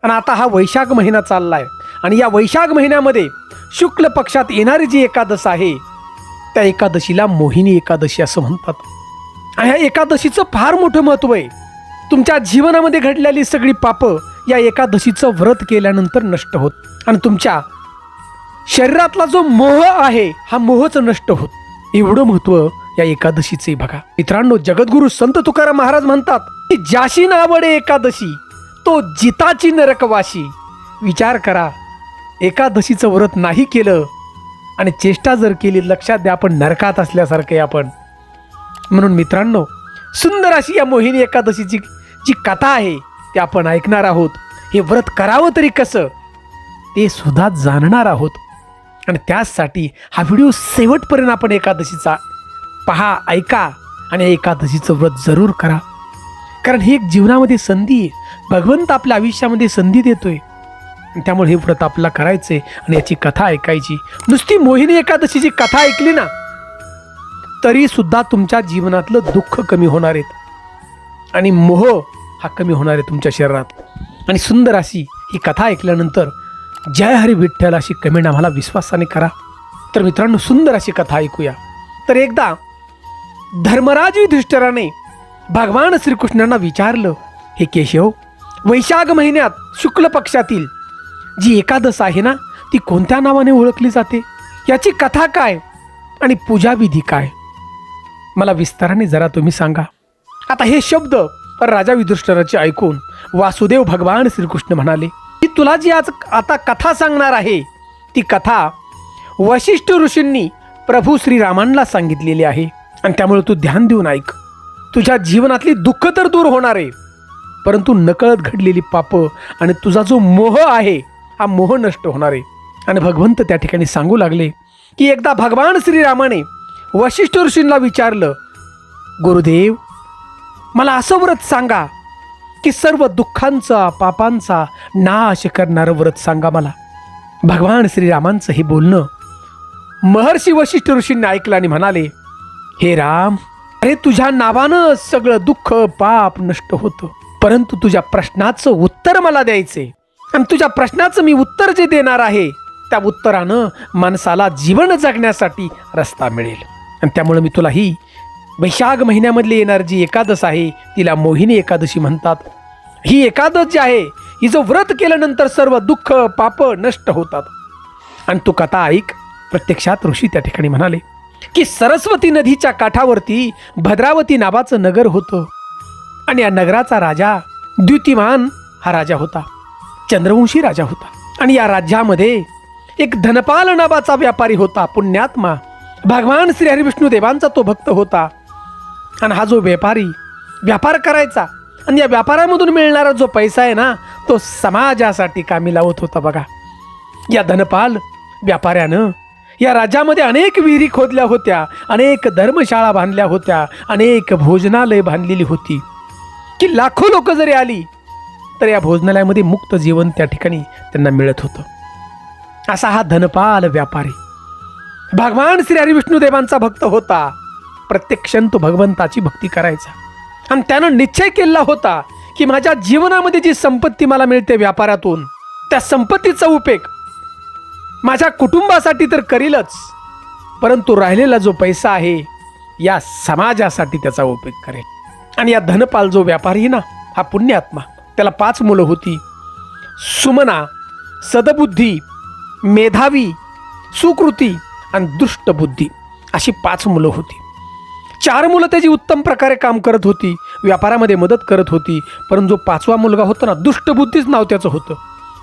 आणि आता हा वैशाख महिना चाललाय आणि या वैशाख महिन्यामध्ये शुक्ल पक्षात येणारी जी एकादश आहे त्या एकादशीला मोहिनी एकादशी असं म्हणतात। आणि ह्या एकादशीचं फार मोठं महत्त्व आहे। तुमच्या जीवनामध्ये घडलेली सगळी पापं या एकादशीचं व्रत केल्यानंतर नष्ट होत आणि तुमच्या शरीरातला जो मोह आहे हा मोहच नष्ट होत। एवढं महत्त्व या एकादशीचे बघा मित्रांनो। जगद्गुरु संत तुकाराम महाराज म्हणतात की ज्याशी नावडे एकादशी तो जिताची नरकवाशी। विचार करा, एकादशीचं व्रत नाही केलं आणि चेष्टा जर केली, लक्षात द्या आपण नरकात असल्यासारखे आपण। म्हणून मित्रांनो, सुंदर अशी या मोहिनी एकादशीची जी कथा आहे ती आपण ऐकणार आहोत। हे व्रत करावं तरी कसं ते सुद्धा जाणणार आहोत आणि त्यासाठी हा व्हिडिओ शेवटपर्यंत आपण एकादशीचा पहा, ऐका आणि एकादशीचं व्रत जरूर करा। कारण ही एक जीवनामध्ये संधी आहे, भगवंत आपल्या आयुष्यामध्ये संधी देतोय आणि त्यामुळे हे व्रत आपल्याला करायचे आणि याची कथा ऐकायची। नुसती मोहिनी एकादशीची कथा ऐकली ना तरी सुद्धा तुमच्या जीवनातलं दुःख कमी होणार आहेत आणि मोह हा कमी होणार आहे तुमच्या शरीरात। आणि सुंदर अशी ही कथा ऐकल्यानंतर जय हरी विठ्ठल अशी कमेंट आम्हाला विश्वासाने करा। तर मित्रांनो, सुंदर अशी कथा ऐकूया। तर एकदा धर्मराज युधिष्ठिराने भगवान श्रीकृष्णांना विचारलं, हे केशव, वैशाख महिन्यात शुक्ल पक्षातील जी एकादश आहे ना ती कोणत्या नावाने ओळखली जाते, याची कथा काय आणि पूजाविधी काय, मला विस्ताराने जरा तुम्ही सांगा। आता हे शब्द राजा युधिष्ठिराचे ऐकून वासुदेव भगवान श्रीकृष्ण म्हणाले की तुला जी आज आता कथा सांगणार आहे ती कथा वशिष्ठ ऋषींनी प्रभू श्रीरामांना सांगितलेली आहे आणि त्यामुळे तू ध्यान देऊन ऐक। तुझ्या जीवनातली दुःख तर दूर होणार आहे, परंतु नकळत घडलेली पाप आणि तुझा जो मोह आहे हा मोह नष्ट होणार आहे। आणि भगवंत त्या ठिकाणी सांगू लागले की एकदा भगवान श्रीरामाने वशिष्ठ ऋषींना विचारलं, गुरुदेव, मला असं व्रत सांगा की सर्व दुःखांचा पापांचा नाश करणारं व्रत सांगा मला। भगवान श्रीरामांचं हे बोलणं महर्षी वशिष्ठ ऋषींनी ऐकलं आणि म्हणाले, हे राम, अरे तुझ्या नावानं सगळं दुःख पाप नष्ट होतं, परंतु तुझ्या प्रश्नाचं उत्तर मला द्यायचे आणि तुझ्या प्रश्नाचं मी उत्तर जे देणार आहे त्या उत्तरानं माणसाला जीवन जगण्यासाठी रस्ता मिळेल। आणि त्यामुळे मी तुला ही वैशाख महिन्यामधली येणारी जी एकादश आहे तिला मोहिनी एकादशी म्हणतात। ही एकादश जी आहे हिचं व्रत केल्यानंतर सर्व दुःख पाप नष्ट होतात। आणि तू कथा ऐक। प्रत्यक्षात ऋषी त्या ठिकाणी म्हणाले की सरस्वती नदीच्या काठावरती भद्रावती नावाचं नगर होतं आणि या नगराचा राजा द्युतिमान हा राजा होता, चंद्रवंशी राजा होता। आणि या राज्यामध्ये एक धनपाल नावाचा व्यापारी होता, पुण्यात्मा, भगवान श्री हरिविष्णू देवांचा तो भक्त होता। आणि हा जो व्यापारी व्यापार करायचा आणि या व्यापारामधून मिळणारा जो पैसा आहे ना तो समाजासाठी कामी लावत होता बघा। या धनपाल व्यापाऱ्यानं या राज्यामध्ये अनेक विहिरी खोदल्या होत्या, अनेक धर्मशाळा बांधल्या होत्या, अनेक भोजनालय बांधलेली होती की लाखो लोक जरी आली तर या भोजनालयामध्ये मुक्त जेवण त्या ठिकाणी त्यांना मिळत होतं। असा हा धनपाल व्यापारी भगवान श्री हरिविष्णू देवांचा भक्त होता। प्रत्येक क्षण तो भगवंताची भक्ती करायचा आणि त्यानं निश्चय केला होता की माझ्या जीवनामध्ये जी संपत्ती मला मिळते व्यापारातून त्या संपत्तीचा उपयोग माझ्या कुटुंबासाठी तर करीलच, परंतु राहिलेला जो पैसा आहे या समाजासाठी त्याचा उपयोग करेल। आणि या धनपाल जो व्यापारी ना हा पुण्यात्मा, त्याला 5 मुलं होती, सुमना, सदबुद्धी, मेधावी, सुकृती आणि दुष्टबुद्धी अशी 5 मुलं होती। 4 मुलं त्याची उत्तम प्रकारे काम करत होती, व्यापारामध्ये मदत करत होती, परंतु जो 5वा मुलगा होता ना दुष्टबुद्धीच नाव त्याचं होतं,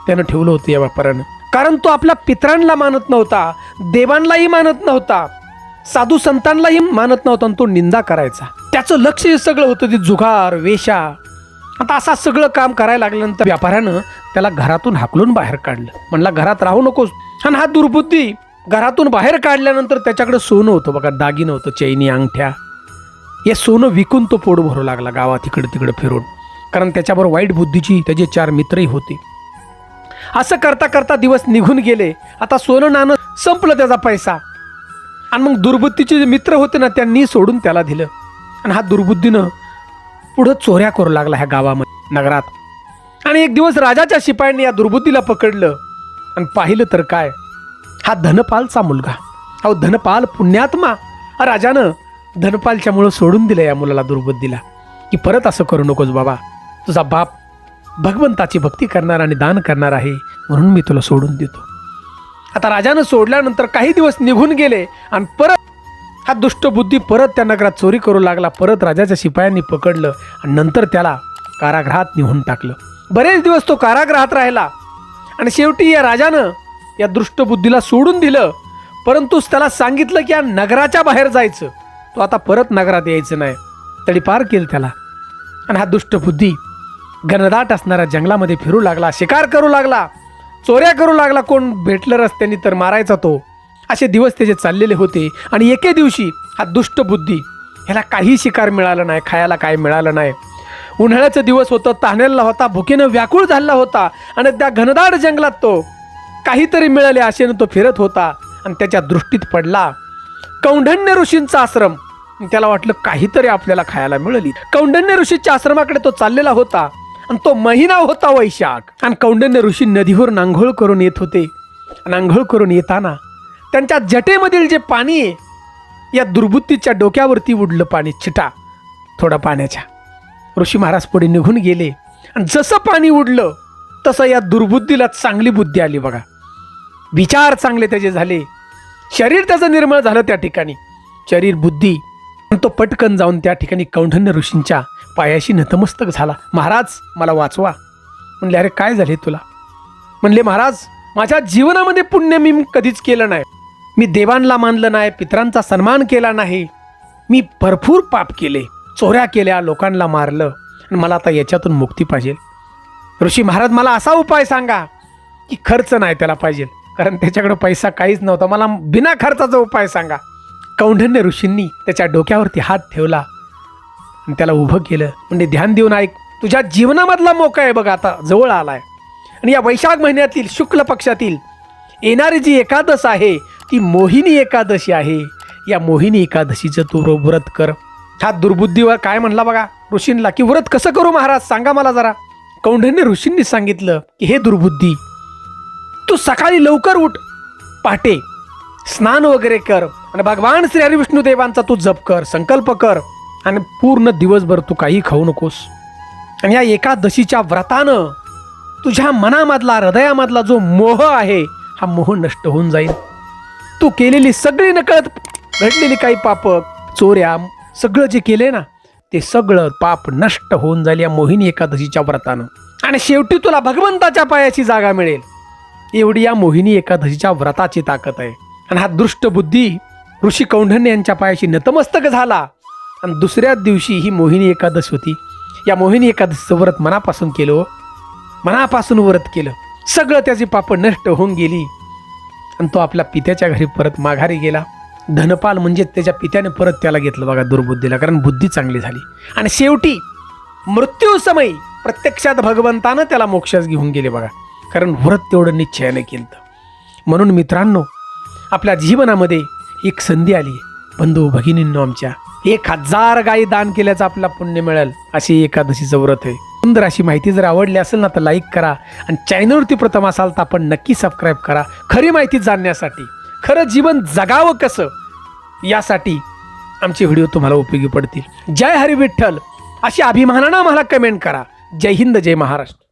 त्यानं ठेवलं होतं या व्यापाऱ्यानं। कारण तो आपल्या पितरांना मानत नव्हता, देवांनाही मानत नव्हता, साधू संतांनाही मानत नव्हता आणि तो निंदा करायचा। त्याचं लक्ष हे सगळं होतं ते जुगार, वेशा। आता असं सगळं काम करायला लागल्यानंतर व्यापाऱ्यानं त्याला घरातून हाकलून बाहेर काढलं, म्हणला घरात राहू नकोस। आणि हा दुर्बुद्धी घरातून बाहेर काढल्यानंतर त्याच्याकडे सोनं होतं बघा, दागिनं होतं, चैनी, अंगठ्या, हे सोनं विकून तो पोट भरू लागला गावात इकडे तिकडे फिरून। कारण त्याच्याबरोबर वाईट बुद्धीची त्याचे 4 मित्रही होते। असं करता करता दिवस निघून गेले। आता सोनं नाणं संपलं, त्याचा पैसा। आणि मग दुर्बुद्धीचे जे मित्र होते ना त्यांनी सोडून त्याला दिलं आणि हा दुर्बुद्धीनं पुढं चोऱ्या करू लागला ह्या गावामध्ये, नगरात। आणि एक दिवस राजाच्या शिपायांनी या दुर्बुद्धीला पकडलं आणि पाहिलं तर काय, हा धनपालचा मुलगा. अहो धनपाल पुण्यात्मा. राजानं धनपालच्यामुळं सोडून दिलं या मुलाला, दुर्बुद्धीला, की परत असं करू नकोस बाबा, तुझा बाप भगवंताची भक्ती करणार आणि दान करणार आहे, म्हणून मी तुला सोडून देतो. आता राजानं सोडल्यानंतर काही दिवस निघून गेले आणि परत हा दुष्टबुद्धी परत त्या नगरात चोरी करू लागला. परत राजाच्या शिपायांनी पकडलं आणि नंतर त्याला कारागृहात नेऊन टाकलं. बरेच दिवस तो कारागृहात राहिला आणि शेवटी या राजानं या दुष्टबुद्धीला सोडून दिलं. परंतु त्याला सांगितलं की या नगराच्या बाहेर जायचं, तो आता परत नगरात यायचं नाही. तडीपार केलं त्याला आणि हा दुष्टबुद्धी घनदाट असणाऱ्या जंगलामध्ये फिरू लागला, शिकार करू लागला, चोऱ्या करू लागला. कोण भेटलं रस्त्याने तर मारायचा तो. असे दिवस त्याचे चाललेले होते. आणि एके दिवशी हा दुष्टबुद्धी ह्याला काही शिकार मिळालं नाही, खायला काय मिळालं नाही. उन्हाळ्याचं दिवस होतं, तान्हेला होता, भुकेनं व्याकुळ झालेला होता आणि त्या घनदाट जंगलात तो काहीतरी मिळाले आशेनं तो फिरत होता. आणि त्याच्या दृष्टीत पडला कौंढण्य ऋषींचा आश्रम. त्याला वाटलं काहीतरी आपल्याला खायला मिळाली. कौंढण्य ऋषीच्या आश्रमाकडे तो चाललेला होता आणि तो महिना होता वैशाख. आणि कौंढण्य ऋषी नदीवरून आंघोळ करून येत होते. आणि आंघोळ करून येताना त्यांच्या जटेमधील जे पाणी आहे या दुर्बुद्धीच्या डोक्यावरती उडलं पाणी, छिटा थोडा पाण्याच्या. ऋषी महाराज पुढे निघून गेले आणि जसं पाणी उडलं तसं या दुर्बुद्धीला चांगली बुद्धी आली बघा. विचार चांगले त्याचे झाले, शरीर त्याचं निर्मळ झालं त्या ठिकाणी, शरीर बुद्धी. तो पटकन जाऊन त्या ठिकाणी कौंढण्य ऋषींच्या पायाशी नतमस्तक झाला. महाराज मला वाचवा. म्हणले अरे काय झाले तुला? म्हणले महाराज माझ्या जीवनामध्ये पुण्य मी कधीच केलं नाही, मी देवांना मानलं नाही, पितरांचा सन्मान केला नाही, मी भरपूर पाप केले, चोऱ्या केल्या, लोकांना मारलं आणि मला आता याच्यातून मुक्ती पाहिजे. ऋषी महाराज मला असा उपाय सांगा की खर्च नाही त्याला पाहिजे, कारण त्याच्याकडे पैसा काहीच नव्हता, मला बिना खर्चाचा उपाय सांगा. कौंढण्य ऋषींनी त्याच्या डोक्यावरती हात ठेवला आणि त्याला उभं केलं. म्हणजे ध्यान देऊन ऐक, तुझ्या जीवनामधला मोका आहे बघा आता जवळ आलाय. आणि या वैशाख महिन्यातील शुक्ल पक्षातील येणारी जी एकादश आहे ती मोहिनी एकादशी आहे. या मोहिनी एकादशीचं तू व्रत कर. हा दुर्बुद्धीवर काय म्हणला बघा ऋषींना, की व्रत कसं करू महाराज सांगा मला जरा. कौंढण्य ऋषींनी सांगितलं की हे दुर्बुद्धी, तू सकाळी लवकर उठ, पहाटे स्नान वगैरे कर आणि भगवान श्री हरिविष्णू देवांचा तू जप कर, संकल्प कर आणि पूर्ण दिवसभर तू काही खाऊ नकोस. आणि या एकादशीच्या व्रतानं तुझ्या मनामधला, हृदयामधला जो मोह आहे हा मोह नष्ट होऊन जाईल. तू केलेली सगळी नकळत घडलेली काही पाप, चोऱ्या, सगळं जे केले ना ते सगळं पाप नष्ट होऊन जाईल या मोहिनी एकादशीच्या व्रतानं. आणि शेवटी तुला भगवंताच्या पायाची जागा मिळेल. एवढी या मोहिनी एकादशीच्या व्रताची ताकद आहे. आणि हा दुष्ट बुद्धी ऋषी कौंढण्य यांच्या पायाशी नतमस्तक झाला. आणि दुसऱ्या दिवशी ही मोहिनी एकादशी होती. या मोहिनी एकादशीचं व्रत मनापासून केलं, मनापासून व्रत केलं, सगळं त्याची पाप नष्ट होऊन गेली. आणि तो आपल्या पित्याच्या घरी परत माघारी गेला. धनपाल म्हणजे त्याच्या पित्याने परत त्याला घेतलं बघा दुर्बुद्धीला, कारण बुद्धी चांगली झाली. आणि शेवटी मृत्यू समय प्रत्यक्षात भगवंतानं त्याला मोक्षास घेऊन गेले बघा, कारण व्रत तेवढं निश्चयाने केलं. म्हणून मित्रांनो, आपल्या जीवनामध्ये एक संधी आली, बंधू भगिनींनो, आमच्या 1000 गायी दान केल्याचं आपल्याला पुण्य मिळेल अशी एकादशीचं व्रत आहे. सुंदर अशी माहिती जर आवडली असेल ना तर लाईक करा आणि चॅनलवरती प्रथम असाल तर आपण नक्की सबस्क्राईब करा. खरी माहिती जाणण्यासाठी, खरं जीवन जगावं कसं यासाठी आमचे व्हिडिओ तुम्हाला उपयोगी पडतील. जय हरी विठ्ठल अशी अभिमानानं मला कमेंट करा. जय हिंद, जय महाराष्ट्र.